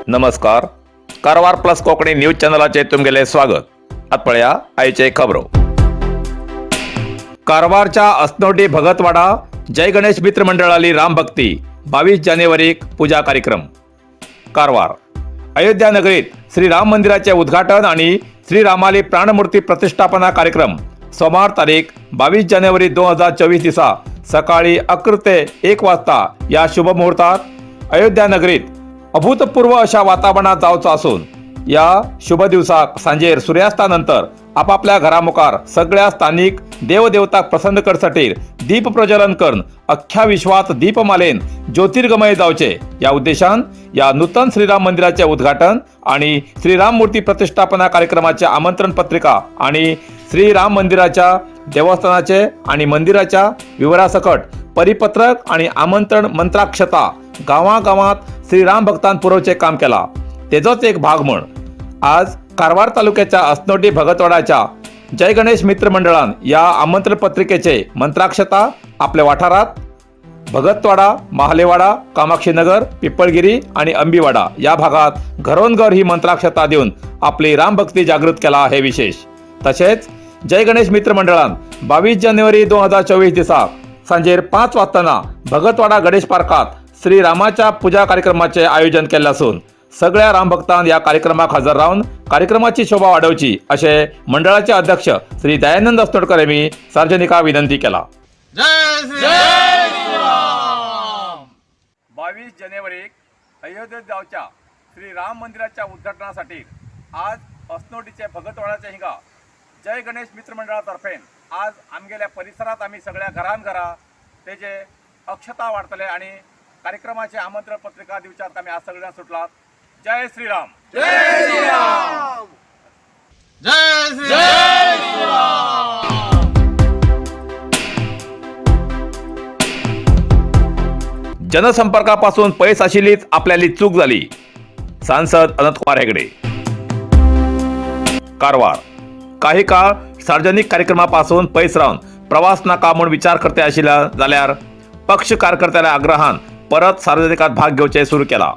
नमस्कार. Karwar plus Konkani news चॅनलाचे तुमगेले स्वागत. आतपळ्या आयचे खबरो. कारवारच्या अस्नोटी भगतवाडा जय गणेश मित्र मंडळाली रामभक्ती 22 जानेवारीक पूजा कार्यक्रम. कारवार अयोध्या नगरीत श्री राम मंदिराचे उद्घाटन आणि श्रीरामाली प्राणमूर्ती प्रतिष्ठापना कार्यक्रम सोमवार तारीख 22 जानेवारी 2024 दिसा सकाळी 11 ते 1 वाजता या शुभ मुहूर्तात अयोध्या नगरीत अभूतपूर्व अशा वातावरणात जावचो असून या शुभ दिवसाक सांजेर सूर्यास्तानंतर आपापल्या घरामुखार सगळ्या स्थानिक देवदेवताक प्रसन्न करसाठी दीप प्रज्वलन करून अख्ख्या विश्वात दीपमालेन ज्योतिर्गमय जावचे या उद्देशान या नूतन श्रीराम मंदिराचे उद्घाटन आणि श्रीराम मूर्ती प्रतिष्ठापना कार्यक्रमाचे आमंत्रण पत्रिका आणि श्रीराम मंदिराच्या देवस्थानाचे आणि मंदिराच्या विवरासकट परिपत्रक आणि आमंत्रण मंत्राक्षता गावागावात श्रीराम भक्तांत पुरवचे काम केला. तेजोच एक भाग म्हण आज कारवार तालुक्याच्या अस्नोटी भगतवाडाच्या जय गणेश मित्र मंडळान या आमंत्रण पत्रिकेचे मंत्राक्षता आपल्या वाठारात भगतवाडा, महालेवाडा, कामाक्षीनगर, पिपळगिरी आणि अंबीवाडा या भागात घरोनघर ही मंत्राक्षता देऊन आपली रामभक्ती जागृत केला हे विशेष. तसेच जय गणेश मित्र मंडळान 22 जानेवारी 2024 दिसा सांजेर 5 वाजताना भगतवाडा गणेश पार्कात श्रीरामाच्या पूजा कार्यक्रमाचे आयोजन केले असून सगळ्या रामभक्तांनी या कार्यक्रमाक हजर राहून कार्यक्रमाची शोभा वाढवची असे मंडळाचे अध्यक्ष श्री दयानंद अस्नोडकर यांनी सार्वजनिकांक विनंती केला. जय श्रीराम. 22 जानेवारीक अयोध्येत जावच्या श्री राम मंदिराच्या उद्घाटनासाठी आज अस्नोटीचे भगतवाडाचे हिंगा जय गणेश मित्र मंडळातर्फे आज आमगेल्या परिसरात आम्ही सगळ्या घरांघरा तेजे अक्षता वाढतले आणि कार्यक्रमाचे आमंत्रण पत्रिका दिवच्यात आम्ही आज सगळ्यांना सुटलात. जय श्रीराम. जय श्रीराम. जय श्रीराम. जनसंपर्कापासून पैस आशिल्लीच आपल्याली चूक झाली. सांसद अनंतकुमार हेगडे. कारवार काही काळ सार्वजनिक कार्यक्रमापासून पैस रावन प्रवास नाका म्हणून विचार करते आशिल्ल्या जाल्यार पक्ष कार्यकर्त्याच्या आग्रहान परत सार्वजनिकात भाग घेवचे सुरू केला.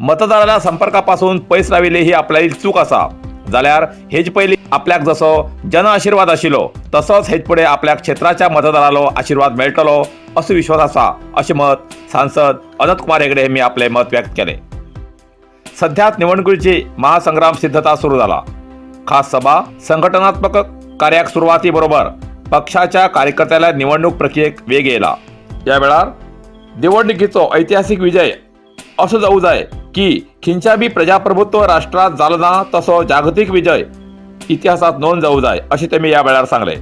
मतदाराला संपर्कापासून पैस राविले ही आपल्याली चूक असा जाल्यार हेज पयलीं आपल्याक जसो जन आशीर्वाद आशिल्लो तसोच हेज फुडें आपल्या क्षेत्राच्या मतदारालो आशीर्वाद मेळटलो असो विश्वास आसा अशें मत सांसद अनंतकुमार हेगडे यांनी आपले मत व्यक्त केले. सध्यात निवडणुकीची महासंग्राम सिद्धता सुरू झाला. खास सभा संघटनात्मक कार्याक सुरुवाती बरोबर पक्षाच्या कार्यकर्त्याला निवडणूक प्रक्रियेक वेग येयला. या वेळार निवडणुकीचो ऐतिहासिक विजय असो जावूं जाय की खिंच्या बी प्रजाप्रभुत्व राष्ट्रात जालो ना तसो जागतिक विजय इतिहासात नोंद जावूं जाय अशें तेमी या वेळार सांगले.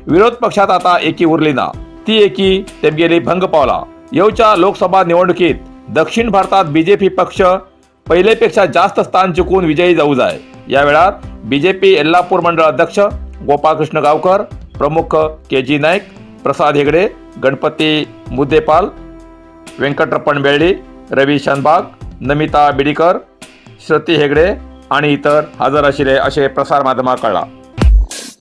विरोध पक्षात आता एकी उरली ना ती एकी तेमगेली भंग पावला. येवच्या लोकसभा निवडणुकीत दक्षिण भारतात बीजेपी पक्ष पहिलेपेक्षा जास्त स्थान जिखून विजयी जावूं जाय. या वेळार बीजेपी येल्लापूर मंडळ अध्यक्ष गोपाळकृष्ण गावकर, प्रमुख के.जी. नाईक, प्रसाद हेगडे, गणपती मुद्देपाल, व्यंकटरपण बेळ्ळी, रवी शानबाग, नमिता बिडीकर, श्रुती हेगडे आणि इतर हजर आशिल्ले असे प्रसार माध्यमांक कळला.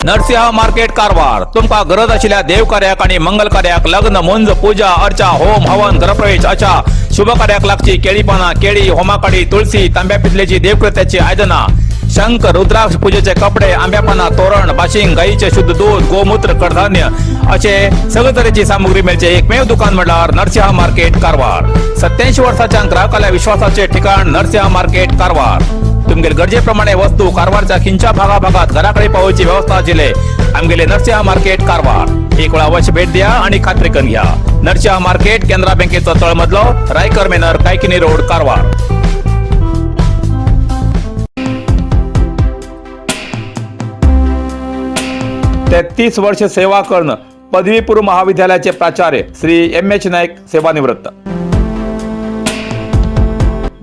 नरसिंह मार्केट कारवार तुमका गरज आशिल्ल्या देव कार्याक आणि मंगल कार्याक, लग्न, मुंज, पूजा, अर्चा, होम, हवन, घरप्रवेश अशा शुभ कार्याक लागची केळी पानां, केळी, होमाकाडी, तुळशी, तांब्या पितलेची देवकृत्याची आयदनां, शंख, रुद्राक्ष पूजेचे कपडे, आंब्या पानां, तोरण, बाशिंग, गाईचे शुद्ध दूध, गोमूत्र, कडधान्य असे सगळे तरेची सामुग्री मेळचे एकमेव दुकान म्हणल्यार नरसिंह मार्केट कारवार. 87 वर्सांच्या ग्राहकाल्या विश्वासाचे ठिकाण नरसिंह मार्केट कारवार. तुमगेर गरजेप्रमाणे वस्तू कारवारच्या खिंच्या भागाभागात घराकडे पावोवची व्यवस्था आशिल्ले आमगेले नरसिंह मार्केट कारवार. एक वेळ अवश्य भेट द्या आणि खात्री करून घ्या. नरसिंह मार्केट केंद्रा बँकेचो तळमजलो, रायकर मेनर, कायकिनी रोड, कारवार. 33 वर्ष सेवा करून पदवीपूर्व महाविद्यालयाचे प्राचार्य श्री M.H. नाईक सेवानिवृत्त.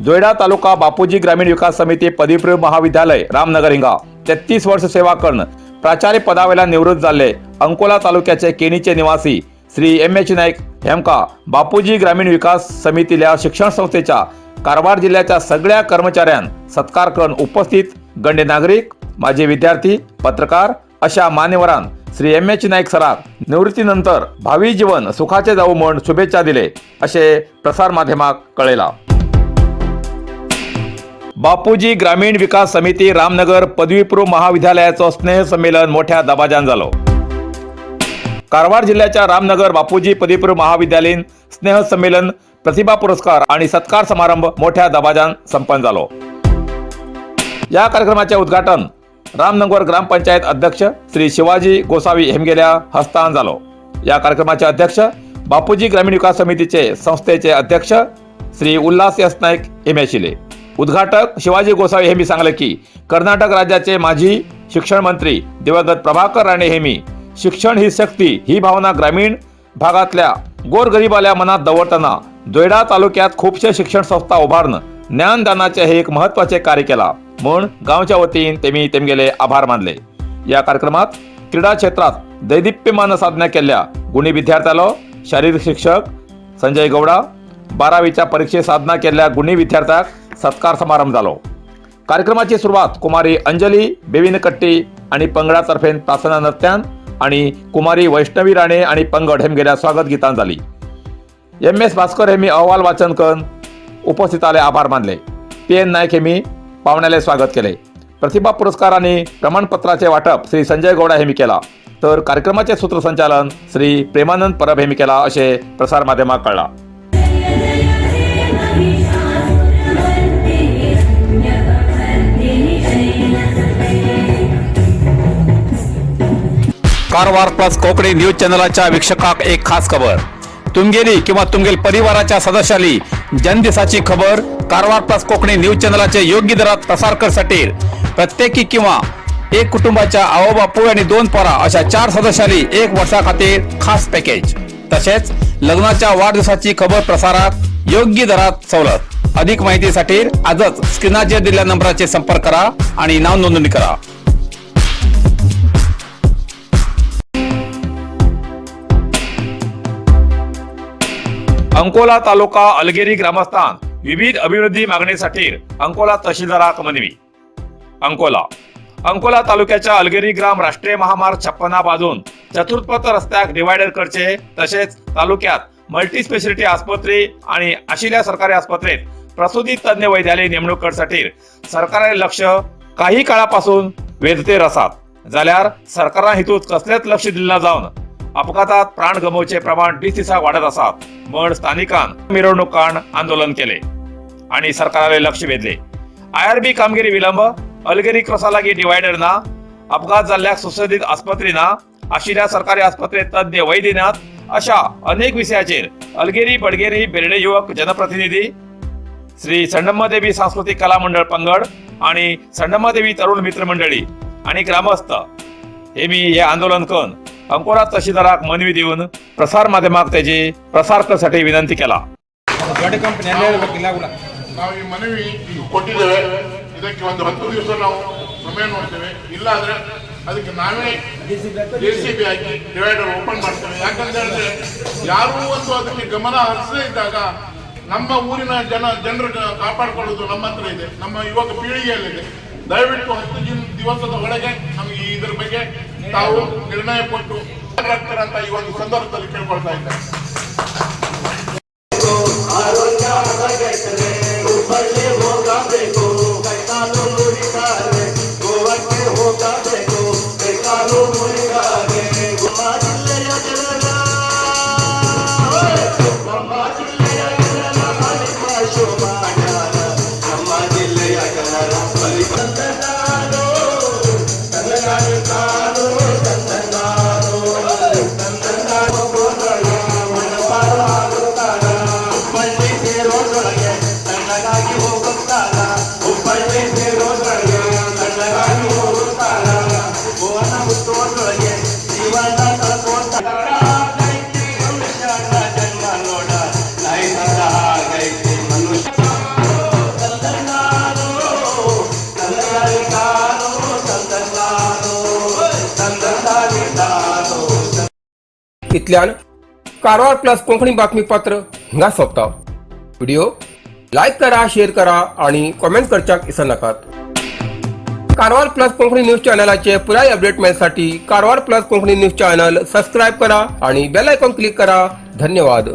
जोयडा तालुका बापूजी ग्रामीण विकास समिती पदवीपूर्व महाविद्यालय रामनगर हिंगा 33 वर्ष सेवा करून प्राचार्य पदावेला निवृत्त झाले अंकोला तालुक्याचे केनीचे निवासी श्री M.H. नाईक हेमका बापूजी ग्रामीण विकास समितील्या शिक्षण संस्थेच्या कारवार जिल्ह्याच्या सगळ्या कर्मचाऱ्यांना सत्कार करून उपस्थित गण्य नागरिक, माजी विद्यार्थी, पत्रकार अशा मान्यवरांना श्री एम.एच. नाईक सराक निवृत्तीनंतर भावी जीवन सुखाचे जाऊ म्हणून शुभेच्छा दिले असे प्रसार माध्यमाक कळेला. बापूजी ग्रामीण विकास समिती रामनगर पदवीपूर्व महाविद्यालयाचं स्नेह संमेलन मोठ्या दबाजान झालं. कारवार जिल्ह्याच्या रामनगर बापूजी पदवीपूर्व महाविद्यालयीन स्नेह संमेलन, प्रतिभा पुरस्कार आणि सत्कार समारंभ मोठ्या दबाजान संपन्न झालो. या कार्यक्रमाचे उद्घाटन रामनगर ग्रामपंचायत अध्यक्ष श्री शिवाजी गोसावी हेमगेल्या हस्तान झालो. या कार्यक्रमाचे अध्यक्ष बापूजी ग्रामीण विकास समितीचे संस्थेचे अध्यक्ष श्री उल्हास एस नाईक हेमे आशिल्ले. उद्घाटक शिवाजी गोसावी हेमी सांगले की कर्नाटक राज्याचे माजी शिक्षण मंत्री दिवंगत प्रभाकर राणे हेमी शिक्षण ही शक्ती ही भावना ग्रामीण भागातल्या गोरगरिबाल्या मनात दवरताना जोयडा तालुक्यात खूपशे शिक्षण संस्था उभारणं ज्ञानदानाचे हे एक महत्त्वाचे कार्य केला म्हणून गावच्या वतीन तेमगेले आभार मानले. या कार्यक्रमात क्रीडा क्षेत्रात दैदिप्यमान साधना केल्या गुणी विद्यार्थ्याला शारीरिक शिक्षक संजय गौडा, 12वीच्या परीक्षेत साधना केलेल्या गुणी विद्यार्थ्याक सत्कार समारंभ झालो. कार्यक्रमाची सुरुवात कुमारी अंजली बेविनकट्टी आणि पंगडातर्फे प्रार्थना नृत्यान आणि कुमारी वैष्णवी राणे आणि पंगड हेमगेल्या स्वागत गीतान झाली. एम.एस. भास्कर हेमी अहवाल वाचन करून उपस्थिताले आभार मानले. पी.एन. नाईक हेमी पाहुण्याले स्वागत केले. प्रतिभा पुरस्कार आणि प्रमाणपत्राचे वाटप श्री संजय गौडा हेमी केला तर कार्यक्रमाचे सूत्रसंचालन श्री प्रेमानंद परब हेमी केला असे प्रसार माध्यमात कळला. कारवार प्लस कोकणी न्यूज चॅनलच्या वीक्षकाक एक खास खबर. तुमगेली किंवा तुमगेल परिवाराच्या सदस्याली जनदिसाची खबर कारवार प्लस कोकणी न्यूज चॅनलचे योग्य दरात प्रसार करण्यासाठी प्रत्येकी किंवा एक कुटुंबाच्या आवो बापू आणि 2 पोरा अशा 4 सदस्याली 1 वर्षा खातीर खास पॅकेज. तसेच लग्नाच्या वाढदिवसाची खबर प्रसारात योग्य दरात सवलत. अधिक माहितीसाठी आजच स्क्रीनावर दिलेल्या नंबराचे संपर्क करा आणि नाव नोंदणी करा. अंकोला तालुका अलगेरी ग्रामस्थान विविध अभिवृद्धी मागणीसाठी अंकोला तहसीलदाराक मनवी. अंकोला तालुक्याच्या अलगेरी ग्राम राष्ट्रीय महामार्ग 56 बाजून चतुर्पथ रस्त्याक डिवायडर करचे तसेच तालुक्यात मल्टी स्पेशालिटी आस्पत्रे आणि आशिल्या सरकारी आस्पत्रेत प्रसूती तज्ञ वैद्यालय नेमणूक करण्यासाठी सरकारने लक्ष काही काळापासून वेधते रसात जाल्यार सरकारान हितून कसलेच लक्ष दिले जाऊन अपघातात प्राण गमवचे प्रमाण दिसा वाढत असतात म्हणून स्थानिकांन मिरवणुकान आंदोलन केले आणि सरकारने लक्ष वेधले. IRB कामगिरी विलंब, अलगेरी क्रॉसालागी डिवायडर ना, अपघात जाल्ल्या सुसज्जित आस्पत्रीना, आशिल्या सरकारी आस्पत्रेत तज्ञ वैद्यनाथ अशा अनेक विषयाचेर अलगेरी बडगेरी बेर्डे युवक जनप्रतिनिधी, श्री संडम्मादेवी सांस्कृतिक कला मंडळ पंगड आणि संडम्मादेवी तरुण मित्र मंडळी आणि ग्रामस्थ हेमी हे आंदोलन करून अंकोला तहसीलदाराक मनवी देऊन प्रसार माध्यमाक त्याची ಪ್ರಸಾರ करण्यासाठी ವಿನಂತಿ केला. ನಾವು ಈ ಮನವಿ ಕೊಟ್ಟಿದ್ದೇವೆ. ಇದಕ್ಕೆ ಒಂದು 10 ದಿವಸ ನಾವು ಸಮಯ ನೋಡ್ತೇವೆ. ಇಲ್ಲ ಆದ್ರೆ ಅದಕ್ಕೆ ನಾವೇ JCB ಹಾಕಿ ಡಿವೈಡರ್ ಓಪನ್ ಮಾಡ್ತೇವೆ. ಯಾಕಂತ ಹೇಳಿದ್ರೆ ಯಾರು ಒಂದು ಅದಕ್ಕೆ ಗಮನ ಹರಿಸದೇ ಇದ್ದಾಗ ನಮ್ಮ ಊರಿನ ಜನರು ಕಾಪಾಡಿಕೊಳ್ಳೋದು ನಮ್ಮ ಹತ್ರ ಇದೆ, ನಮ್ಮ ಯುವಕ ಪೀಳಿಗೆಯಲ್ಲಿದೆ. ದಯವಿಟ್ಟು 10 ದಿವಸದ ಒಳಗೆ ನಮಗೆ ಇದರ ಬಗ್ಗೆ ತಾವು ನಿರ್ಣಯ ಕೊಟ್ಟು ಅಂತ ಈ ಒಂದು ಸಂದರ್ಭದಲ್ಲಿ ಕೇಳ್ಕೊಳ್ತಾ ಇದ್ದಾರೆ. इतल्यान कारवार प्लस कोंकणी बातमीपत्र हिंगा सोंपता. व्हिडिओ लाईक करा, शेअर करा आणि कमेंट करच्याक विसरू नाकात. कारवार प्लस कोंकणी न्यूज चॅनलाचे पुराय अपडेट मिळण्यासाठी Karwar plus Konkani news channel subscribe करा आणि बेल आयकॉन क्लिक करा. धन्यवाद.